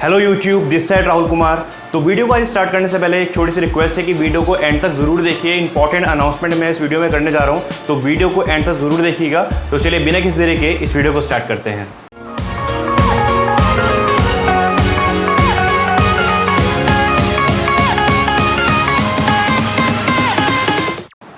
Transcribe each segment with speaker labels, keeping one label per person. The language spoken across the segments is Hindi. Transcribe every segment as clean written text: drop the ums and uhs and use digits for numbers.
Speaker 1: Hello YouTube, this side Rahul Kumar. तो वीडियो को आज स्टार्ट करने से पहले एक छोटी सी रिक्वेस्ट है कि वीडियो को एंड तक जरूर देखिए। इंपॉर्टेंट अनाउंसमेंट मैं इस वीडियो में करने जा रहा हूँ, तो वीडियो को एंड तक जरूर देखिएगा। तो चलिए बिना किसी देरी के इस वीडियो को स्टार्ट करते हैं।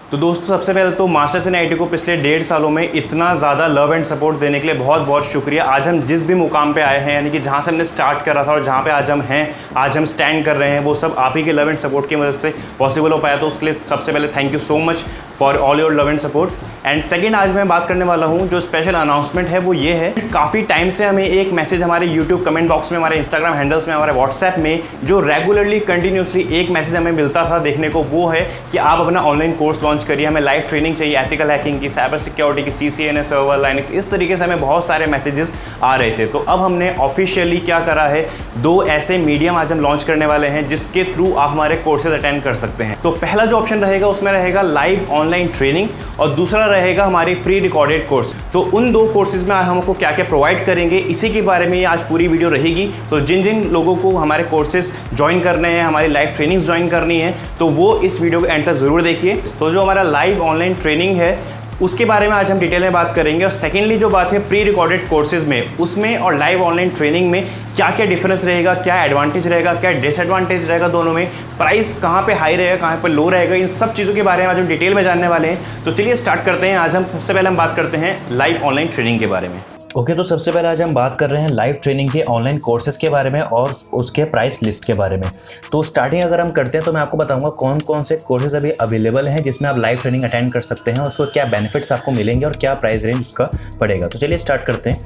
Speaker 1: तो दोस्तों, सबसे पहले तो मास्टर्स इन आईटी को पिछले 1.5 सालों में इतना ज़्यादा लव एंड सपोर्ट देने के लिए बहुत बहुत शुक्रिया। आज हम जिस भी मुकाम पे आए हैं, यानी कि जहाँ से हमने स्टार्ट करा था और जहाँ पे आज हम हैं, आज हम स्टैंड कर रहे हैं, वो सब आप ही के लव एंड सपोर्ट की वजह से पॉसिबल हो पाया। तो उसके लिए सबसे पहले thank you so much for all your love and support. And second, आज मैं बात करने वाला हूँ जो स्पेशल अनाउंसमेंट है वो ये है, काफ़ी टाइम से हमें एक मैसेज हमारे यूट्यूब कमेंट बॉक्स में, हमारे इंस्टाग्राम हैंडल्स में, हमारे व्हाट्सएप में जो रेगुलरली कंटिन्यूसली एक मैसेज हमें मिलता था देखने को, वो है कि आप अपना ऑनलाइन कोर्स लॉन्च करिए, हमें लाइव ट्रेनिंग चाहिए एथिकल हैकिंग की, साइबर सिक्योरिटी की, CCNA सर्वर लाइनक्स, इस तरीके से हमें बहुत सारे मैसेजेस आ रहे थे। तो अब हमने ऑफिशियली क्या करा है, 2 ऐसे मीडियम आज हम लॉन्च करने वाले हैं जिसके थ्रू आप हमारे कोर्सेज अटेंड कर सकते हैं। तो पहला जो ऑप्शन रहेगा उसमें रहेगा लाइव ऑनलाइन ट्रेनिंग और दूसरा रहेगा हमारी प्री रिकॉर्डेड कोर्स। तो उन 2 कोर्सेज में हमको क्या क्या प्रोवाइड करेंगे, इसी के बारे में आज पूरी वीडियो रहेगी। तो जिन जिन लोगों को हमारे कोर्सेज ज्वाइन करने हैं, हमारी लाइव ट्रेनिंग्स ज्वाइन करनी है, तो वो इस वीडियो को एंड तक जरूर देखिए। तो जो हमारा लाइव ऑनलाइन ट्रेनिंग है उसके बारे में आज हम डिटेल में बात करेंगे। और सेकेंडली जो बात है प्री रिकॉर्डेड कोर्सेज में, उसमें और लाइव ऑनलाइन ट्रेनिंग में क्या क्या डिफरेंस रहेगा, क्या एडवांटेज रहेगा, क्या डिसएडवांटेज रहेगा, दोनों में प्राइस कहाँ पे हाई रहेगा, कहाँ पे लो रहेगा, इन सब चीज़ों के बारे में आज हम डिटेल में जानने वाले हैं। तो चलिए स्टार्ट करते हैं। आज हम सबसे पहले हम बात करते हैं लाइव ऑनलाइन ट्रेनिंग के बारे में।
Speaker 2: ओके, तो सबसे पहले आज हम बात कर रहे हैं लाइव ट्रेनिंग के ऑनलाइन कोर्सेज के बारे में और उसके प्राइस लिस्ट के बारे में। तो स्टार्टिंग अगर हम करते हैं तो मैं आपको बताऊंगा कौन कौन से कोर्सेज अभी अवेलेबल हैं जिसमें आप लाइव ट्रेनिंग अटेंड कर सकते हैं और उसको क्या बेनिफिट्स आपको मिलेंगे और क्या प्राइस रेंज उसका पड़ेगा। तो चलिए स्टार्ट करते हैं।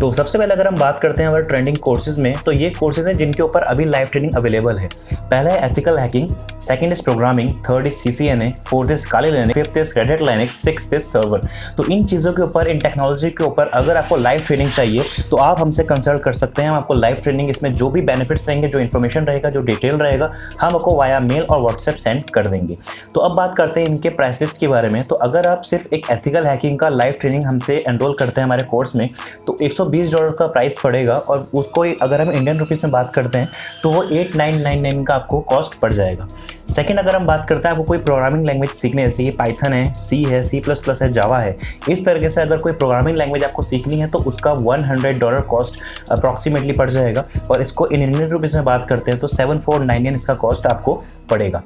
Speaker 2: तो सबसे पहले अगर हम बात करते हैं हमारे ट्रेंडिंग कोर्सेज में, तो ये कोर्सेज हैं जिनके ऊपर अभी लाइव ट्रेनिंग अवेलेबल है। पहला है ethical hacking, second is programming, third is CCNA, fourth is Kali Linux, fifth is red hat Linux, sixth is server. तो इन चीज़ों के ऊपर, इन टेक्नोलॉजी के ऊपर अगर आपको लाइव ट्रेनिंग चाहिए तो आप हमसे कंसल्ट कर सकते हैं। हम आपको लाइव ट्रेनिंग, इसमें जो भी बेनिफिट्स रहेंगे, जो इन्फॉर्मेशन रहेगा, जो डिटेल रहेगा, हम आपको वाया मेल और व्हाट्सएप सेंड कर देंगे। तो अब बात करते हैं इनके प्राइस लिस्ट के बारे में। तो अगर आप सिर्फ एक एथिकल हैकिंग का लाइव ट्रेनिंग हमसे एनरोल करते हैं हमारे कोर्स में, तो $120 का प्राइस पड़ेगा और उसको अगर हम इंडियन रुपीज़ में बात करते हैं तो वो 8999 का आपको कॉस्ट पड़ जाएगा। सेकंड, अगर हम बात करते हैं आपको कोई प्रोग्रामिंग लैंग्वेज सीखने, जैसे कि पाइथन है, C है, C++ है, जावा है, इस तरीके से अगर कोई प्रोग्रामिंग लैंग्वेज आपको सीखनी है तो उसका $100 कॉस्ट अप्रॉक्सीमेटली पड़ जाएगा। और इसको इन इंडियन रुपीज़ में बात करते हैं तो 7499 इसका कॉस्ट आपको पड़ेगा।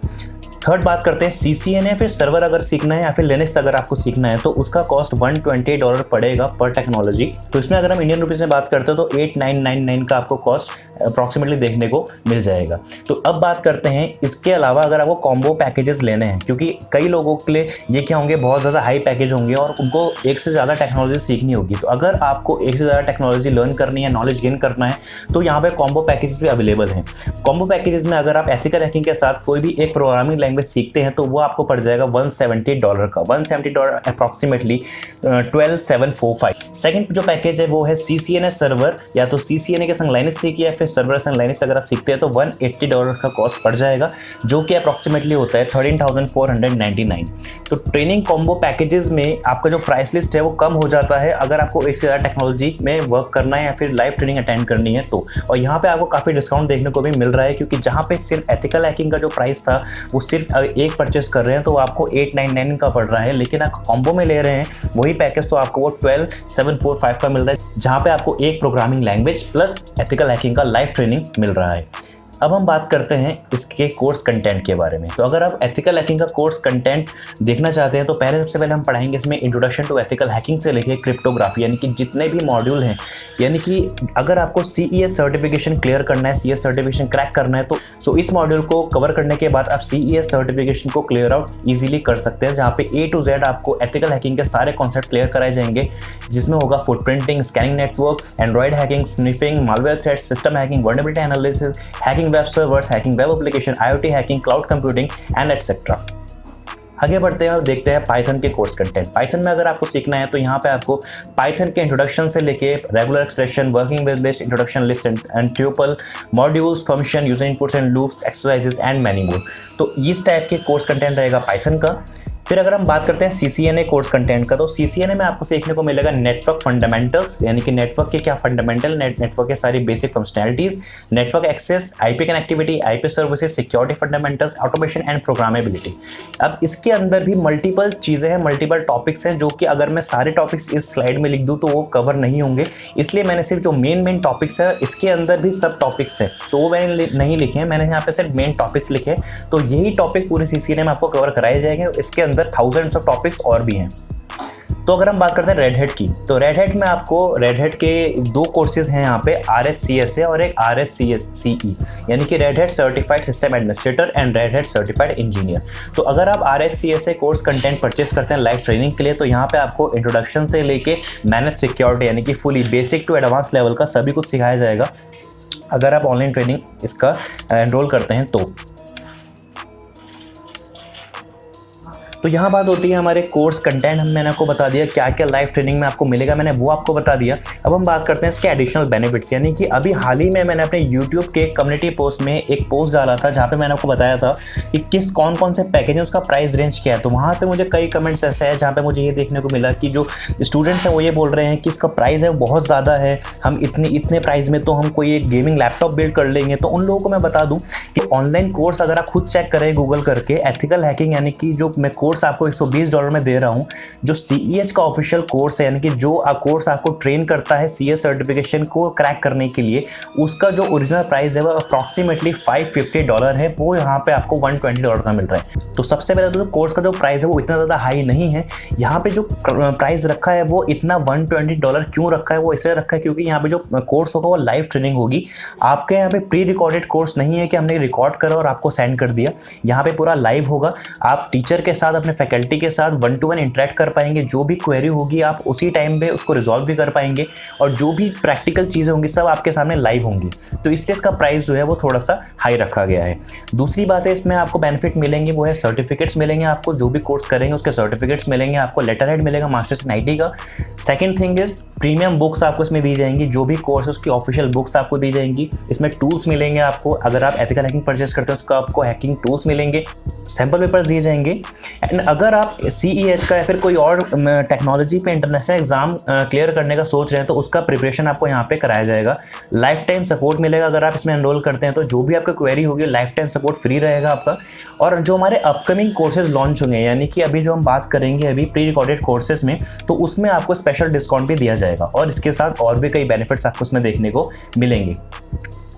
Speaker 2: थर्ड बात करते हैं CCNA, फिर सर्वर अगर सीखना है या फिर लिनक्स अगर आपको सीखना है तो उसका कॉस्ट $120 पड़ेगा पर टेक्नोलॉजी। तो इसमें अगर हम इंडियन रुपीज़ में बात करते हैं तो 8999 का आपको कॉस्ट अप्रॉक्सीमेटली देखने को मिल जाएगा। तो अब बात करते हैं इसके अलावा अगर आपको कॉम्बो पैकेजेस लेने हैं, क्योंकि कई लोगों के लिए ये क्या होंगे, बहुत ज़्यादा हाई पैकेज होंगे और उनको एक से ज़्यादा टेक्नोलॉजी सीखनी होगी। तो अगर आपको एक से ज़्यादा टेक्नोलॉजी लर्न करनी है, नॉलेज गेन करना है, तो यहाँ पे कॉम्बो पैकेजेस भी अवेलेबल हैं। कॉम्बो पैकेजेस में अगर आप एथिकल हैकिंग के साथ कोई भी एक प्रोग्रामिंग लैंग्वेज सीखते हैं तो वो आपको पड़ जाएगा $170 का, $170 अप्रॉक्सीमेटली 12745। सेकंड जो पैकेज है वो है CCNA सर्वर, या तो CCNA के संग लाइनक्स सीखिए या फिर सर्वर संग लाइनक्स अगर आप सीखते हैं तो $180 का कॉस्ट पड़ जाएगा, जो कि अप्रॉक्सीमेटली होता है 13,499। तो ट्रेनिंग कॉम्बो पैकेजेस में आपका जो प्राइस लिस्ट है वो कम हो जाता है अगर आपको एक से ज़्यादा टेक्नोलॉजी में वर्क करना है या फिर लाइव ट्रेनिंग अटेंड करनी है तो। और यहाँ पे आपको काफ़ी डिस्काउंट देखने को भी मिल रहा है, क्योंकि जहाँ पे सिर्फ एथिकल हैकिंग का जो प्राइस था वो सिर्फ एक परचेस कर रहे हैं तो आपको 899 का पड़ रहा है, लेकिन आप कॉम्बो में ले रहे हैं वही पैकेज तो आपको वो 12745 का मिल रहा है, जहाँ पे आपको एक programming language plus ethical hacking का लाइव ट्रेनिंग मिल रहा है। अब हम बात करते हैं इसके कोर्स कंटेंट के बारे में। तो अगर आप एथिकल हैकिंग का कोर्स कंटेंट देखना चाहते हैं तो पहले सबसे पहले हम पढ़ाएंगे इसमें इंट्रोडक्शन टू एथिकल हैकिंग से लेके क्रिप्टोग्राफी, यानी कि जितने भी मॉड्यूल हैं, यानी कि अगर आपको CES सर्टिफिकेशन क्लियर करना है, CES सर्टिफिकेशन क्रैक करना है तो इस मॉड्यूल को कवर करने के बाद आप CES सर्टिफिकेशन को क्लियर आउट ईजिली कर सकते हैं, जहाँ पे A to Z आपको एथिकल हैकिंग के सारे कॉन्सेप्ट क्लियर कराए जाएंगे, जिसमें होगा footprinting, scanning network, Android hacking, sniffing, malware threats, system hacking, vulnerability analysis, hacking web servers, hacking web application, IoT hacking, cloud computing and etcetera. आगे बढ़ते हैं और देखते हैं पाइथन के कोर्स कंटेंट। पाइथन में अगर आपको सीखना है तो यहाँ पे आपको पाइथन के इंट्रोडक्शन से लेके regular expression, working with list, introduction list and tuple, modules, function, user inputs and loops, exercises and many more. तो इस टाइप के कोर्स कंटेंट रहेगा पाइथन का। फिर अगर हम बात करते हैं CCNA कोर्स कंटेंट का, तो CCNA में आपको सीखने को मिलेगा नेटवर्क फंडामेंटल्स, यानी कि नेटवर्क के क्या फंडामेंटल, नेटवर्क के सारी basic functionalities, network access, IP connectivity, IP services, security fundamentals, automation and programmability. अब इसके अंदर भी मल्टीपल चीज़ें हैं, मल्टीपल टॉपिक्स हैं, जो कि अगर मैं सारे टॉपिक्स इस स्लाइड में लिख दूँ तो वो कवर नहीं होंगे, इसलिए मैंने सिर्फ जो मेन टॉपिक्स है, इसके अंदर भी सब टॉपिक्स हैं तो वो मैंने नहीं लिखे हैं, मैंने यहाँ पे सिर्फ मेन टॉपिक्स लिखे हैं। तो यही टॉपिक पूरे CCNA में आपको कवर कराए जाएंगे, इसके अंदर थाउजेंड्स ऑफ टॉपिक्स और भी हैं। तो अगर हम बात करते हैं रेड हैट की, तो रेड हैट में आपको रेड हैट के 2 कोर्सेज हैं यहाँ पे, RHCSA और एक RHCE, यानी कि red hat certified system administrator and red hat certified engineer. तो अगर आप RHCSA कोर्स कंटेंट परचेज करते हैं लाइव ट्रेनिंग के लिए, तो यहाँ पे आपको इंट्रोडक्शन से लेके मैनेज सिक्योरिटी, यानी कि fully basic to advance level का सभी कुछ सिखाया जाएगा, अगर आप ऑनलाइन ट्रेनिंग इसका एनरोल करते हैं तो यहाँ बात होती है हमारे कोर्स कंटेंट। मैंने आपको बता दिया क्या क्या लाइव ट्रेनिंग में आपको मिलेगा, मैंने वो आपको बता दिया। अब हम बात करते हैं इसके एडिशनल बेनिफिट्स, यानी कि अभी हाल ही में मैंने अपने YouTube के कम्युनिटी पोस्ट में एक पोस्ट डाला था जहाँ पे मैंने आपको बताया था कि कौन कौन से पैकेज है, उसका प्राइस रेंज क्या है। तो वहाँ पे मुझे कई कमेंट्स ऐसे हैं जहाँ पे मुझे ये देखने को मिला कि जो स्टूडेंट्स हैं वो ये बोल रहे हैं कि इसका प्राइस है वो बहुत ज़्यादा है, हम इतने प्राइस में तो हम कोई एक गेमिंग लैपटॉप बिल्ड कर लेंगे। तो उन लोगों को मैं बता दूँ कि ऑनलाइन कोर्स अगर आप खुद चेक करें गूगल करके, एथिकल हैकिंग, यानी कि जो मैं कोर्स आपको $120 में दे रहा हूँ, जो CEH का ऑफिशियल कोर्स है, यानी कि जो कोर्स आपको ट्रेन करता है CS सर्टिफिकेशन को क्रैक करने के लिए, उसका जो ओरिजिनल प्राइस है वो अप्रॉक्सीमेटली $550 है, वो यहाँ पे आपको $120 का मिल रहा है। तो सबसे पहले तो कोर्स का जो प्राइस है वो इतना ज़्यादा हाई नहीं है। यहाँ पे जो प्राइस रखा है वो इतना $120 क्यों रखा है, वो इसलिए रखा है क्योंकि यहाँ पे जो कोर्स होगा वो लाइव ट्रेनिंग होगी। आपके यहाँ पे प्री रिकॉर्डेड कोर्स नहीं है कि हमने रिकॉर्ड करा और आपको सेंड कर दिया, यहाँ पे पूरा लाइव होगा। आप टीचर के साथ, अपने फैकल्टी के साथ 1-to-1 इंटरेक्ट कर पाएंगे, जो भी क्वेरी होगी आप उसी टाइम पे उसको रिजॉल्व भी कर पाएंगे, और जो भी प्रैक्टिकल चीज़ें होंगी सब आपके सामने लाइव होंगी। तो इसलिए इसका प्राइस जो है वो थोड़ा सा हाई रखा गया है। दूसरी बात है, इसमें आपको बेनिफिट मिलेंगे वो है सर्टिफिकेट्स मिलेंगे आपको, जो भी कोर्स करेंगे उसके सर्टिफिकेट्स मिलेंगे आपको, लेटर हेड मिलेगा मास्टर्स इन IT का। Second thing is premium books आपको इसमें दी जाएंगी, जो भी कोर्स है उसकी ऑफिशियल बुक्स आपको दी जाएंगी। इसमें टूल्स मिलेंगे आपको, अगर आप एथिकल हैकिंग परचेस करते हैं उसका आपको हैकिंग टूल्स मिलेंगे, सैम्पल पेपर्स दिए जाएंगे। एंड अगर आप CEH का या फिर कोई और टेक्नोलॉजी पे इंटरनेशनल एग्जाम क्लियर करने का सोच रहे हैं तो उसका प्रिपरेशन आपको यहाँ पे कराया जाएगा। लाइफ टाइम सपोर्ट मिलेगा अगर आप इसमें एनरोल करते हैं, तो जो भी आपका क्वेरी होगी लाइफ टाइम सपोर्ट फ्री रहेगा आपका। और जो हमारे अपकमिंग कोर्सेज लॉन्च होंगे, यानी कि अभी जो हम बात करेंगे अभी प्री रिकॉर्डेड कोर्सेज में, तो उसमें आपको स्पेशल डिस्काउंट भी दिया जाएगा, और इसके साथ और भी कई बेनिफिट्स आपको उसमें देखने को मिलेंगे।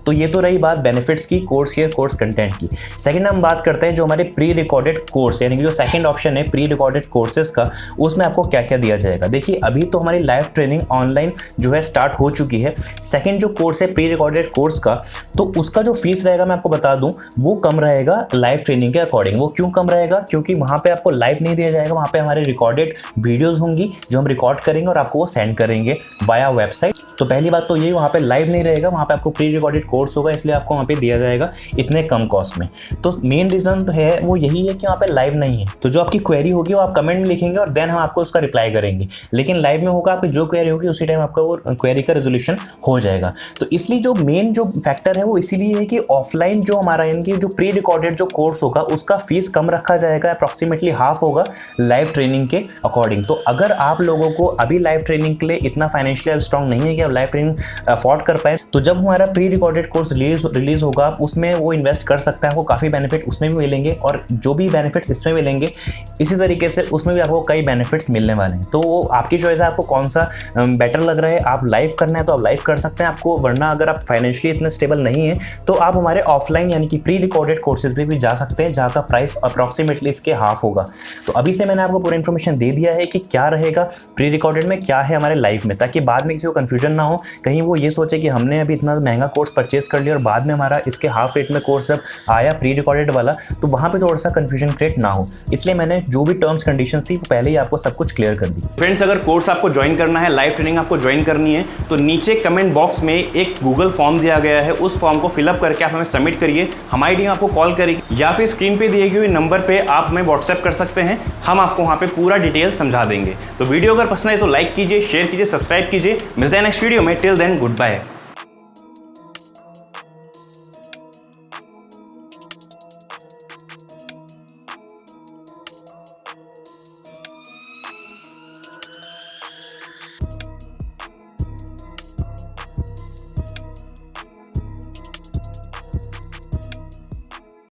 Speaker 2: तो ये तो रही बात बेनिफिट्स की, कोर्स कंटेंट की। सेकंड हम बात करते हैं जो हमारे प्री रिकॉर्डेड कोर्स, यानी कि जो सेकंड ऑप्शन है प्री रिकॉर्डेड कोर्सेज का, उसमें आपको क्या क्या दिया जाएगा। देखिए अभी तो हमारी लाइव ट्रेनिंग ऑनलाइन जो है स्टार्ट हो चुकी है। सेकंड जो कोर्स है प्री रिकॉर्डेड कोर्स का, तो उसका जो फीस रहेगा मैं आपको बता दूं वो कम रहेगा लाइव ट्रेनिंग के अकॉर्डिंग। वो क्यों कम रहेगा, क्योंकि वहाँ पे आपको लाइव नहीं दिया जाएगा, वहाँ पे हमारे रिकॉर्डेड वीडियोज़ होंगी जो हम रिकॉर्ड करेंगे और आपको वो सेंड करेंगे वाया वेबसाइट। तो पहली बात तो यही, वहाँ पे लाइव नहीं रहेगा, वहाँ पे आपको प्री रिकॉर्डेड कोर्स होगा, इसलिए आपको वहाँ पे दिया जाएगा इतने कम कॉस्ट में। तो मेन रीज़न तो है वो यही है कि वहाँ पे लाइव नहीं है। तो जो आपकी क्वेरी होगी वो आप कमेंट में लिखेंगे और देन हम आपको उसका रिप्लाई करेंगे, लेकिन लाइव में होगा आपकी जो क्वेरी होगी उसी टाइम आपका वो क्वेरी का रेजोल्यूशन हो जाएगा। तो इसलिए जो मेन जो फैक्टर है वो इसीलिए है कि ऑफलाइन जो हमारा इनकी जो प्री रिकॉर्डेड जो कोर्स होगा उसका फीस कम रखा जाएगा, अप्रॉक्सीमेटली हाफ होगा लाइव ट्रेनिंग के अकॉर्डिंग। तो अगर आप लोगों को अभी लाइव ट्रेनिंग के लिए इतना फाइनेंशियल स्ट्रॉन्ग नहीं है कि आप लाइव ट्रेनिंग अफोर्ड कर पाए, तो जब हमारा प्री रिकॉर्डेड कोर्स रिलीज होगा आप उसमें वो इन्वेस्ट कर सकते हैं, आपको काफ़ी बेनिफिट उसमें भी मिलेंगे, और जो भी बेनिफिट्स इसमें मिलेंगे इसी तरीके से उसमें भी आपको कई बेनिफिट्स मिलने वाले हैं। तो वो आपकी चॉइस है, आपको कौन सा बेटर लग रहा है। आप लाइव करना है तो आप लाइव कर सकते हैं आपको, वरना अगर आप फाइनेंशियली इतने स्टेबल नहीं है तो आप हमारे ऑफलाइन यानी कि प्री रिकॉर्डेड कोर्सेज पे भी जा सकते हैं, जहाँ का प्राइस अप्रॉक्सीमेटली इसके हाफ होगा। तो अभी से मैंने आपको पूरी इन्फॉर्मेशन दे दिया है कि क्या रहेगा प्री रिकॉर्डेड में, क्या है हमारे लाइव में, ताकि बाद में किसी को कन्फ्यूजन ना हो, कहीं वो ये सोचे कि हमने अभी इतना महंगा कोर्स परचेज कर लिया और बाद में हमारा इसके हाफ रेट में कोर्स जब आया प्री रिकॉर्डेड वाला, तो वहाँ पे थोड़ा सा कंफ्यूजन क्रिएट ना हो। इसलिए मैंने जो भी टर्म्स कंडीशंस थी वो पहले ही आपको सब कुछ क्लियर कर दी।
Speaker 1: फ्रेंड्स, अगर कोर्स आपको ज्वाइन करना है, लाइव ट्रेनिंग आपको ज्वाइन करनी है, तो नीचे कमेंट बॉक्स में एक गूगल फॉर्म दिया गया है, उस फॉर्म को फिलअप करके आप हमें सबमिट करिए। हमारी टीम आपको कॉल करेगी या फिर स्क्रीन पे दिए गए नंबर पे आप हमें व्हाट्सएप कर सकते हैं, हम आपको वहाँ पे पूरा डिटेल समझा देंगे। तो वीडियो अगर पसंद है तो लाइक कीजिए, शेयर कीजिए, सब्सक्राइब कीजिए। मिलते हैं नेक्स्ट वीडियो में। Till then good bye.